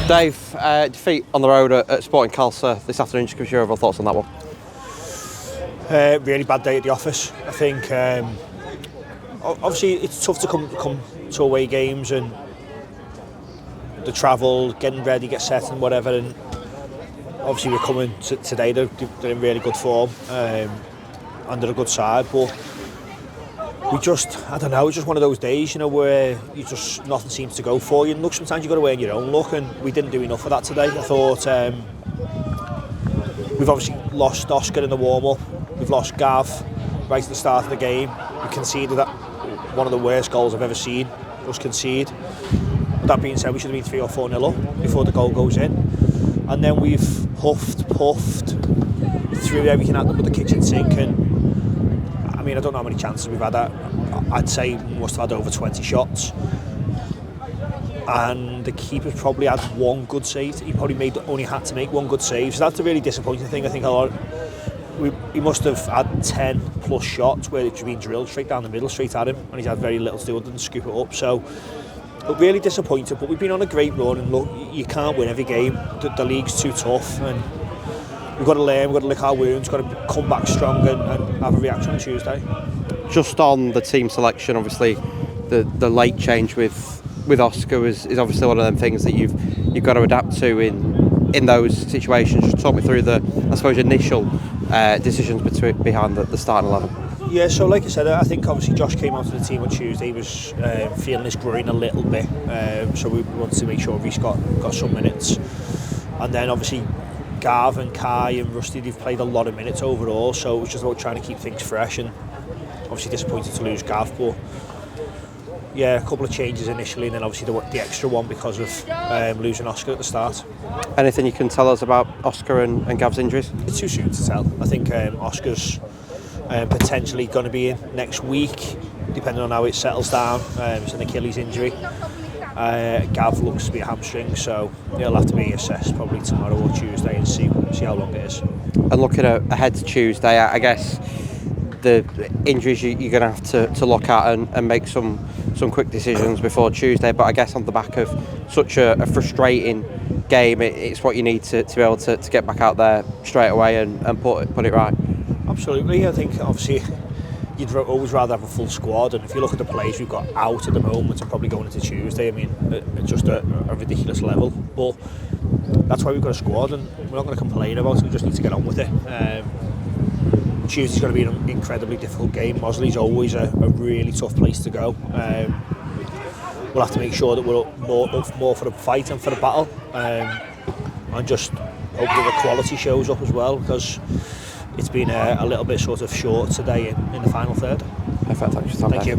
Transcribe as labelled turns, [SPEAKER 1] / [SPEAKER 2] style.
[SPEAKER 1] Dave, defeat on the road at Sporting Khalsa this afternoon. Just give us your overall thoughts on that one.
[SPEAKER 2] Really bad day at the office. I think obviously it's tough to come to away games and the travel, getting ready, get set and whatever. And obviously we're coming today. They're in really good form, under a good side, but I don't know, it's just one of those days, where nothing seems to go for you. And look, sometimes you've got to weigh your own luck, and we didn't do enough of that today. I thought we've obviously lost Oscar in the warm-up, we've lost Gav right at the start of the game. We conceded that one of the worst goals I've ever seen us concede. But that being said, we should have been 3 or 4-0 up before the goal goes in. And then we've puffed, threw everything at them with the kitchen sink, and I mean, I don't know how many chances we've had. I'd say we must have had over 20 shots. And the keeper's probably had one good save. He probably only had to make one good save. So that's a really disappointing thing. I think he must have had 10 plus shots where it's been drilled straight down the middle, straight at him. And he's had very little to do other than scoop it up. So, look, really disappointed. But we've been on a great run. And look, you can't win every game. The league's too tough. And we've got to learn, we've got to lick our wounds, we've got to come back strong and have a reaction on Tuesday.
[SPEAKER 1] Just on the team selection, obviously the late change with Oscar is obviously one of them things that you've got to adapt to in those situations. Just talk me through the, I suppose, initial decisions behind the starting 11.
[SPEAKER 2] Yeah, so like I said, I think obviously Josh came onto the team on Tuesday. He was feeling his groin a little bit, so we wanted to make sure Reece got some minutes. And then obviously Gav and Kai and Rusty, they've played a lot of minutes overall, so it was just about trying to keep things fresh. And obviously disappointed to lose Gav, but yeah, a couple of changes initially, and then obviously the extra one because of losing Oscar at the start.
[SPEAKER 1] Anything you can tell us about Oscar and Gav's injuries?
[SPEAKER 2] It's too soon to tell. I think Oscar's potentially going to be in next week, depending on how it settles down. It's an Achilles injury. Gav looks to be a hamstring, so it'll have to be assessed probably tomorrow or Tuesday and see how long it is.
[SPEAKER 1] And looking ahead to Tuesday, I guess the injuries you're going to have to look at and make some quick decisions before Tuesday. But I guess on the back of such a frustrating game, it's what you need to be able to get back out there straight away and put it right. Absolutely.
[SPEAKER 2] I think obviously you'd always rather have a full squad, and if you look at the players we've got out at the moment and probably going into Tuesday, I mean, it's just a ridiculous level. But that's why we've got a squad, and we're not going to complain about it. We just need to get on with it. Tuesday's going to be an incredibly difficult game. Mosley's always a really tough place to go. We'll have to make sure that we're more for the fight and for the battle, and just hope that the quality shows up as well, because it's been a little bit sort of short today in the final third.
[SPEAKER 1] Perfect, thank you.
[SPEAKER 2] Thank you.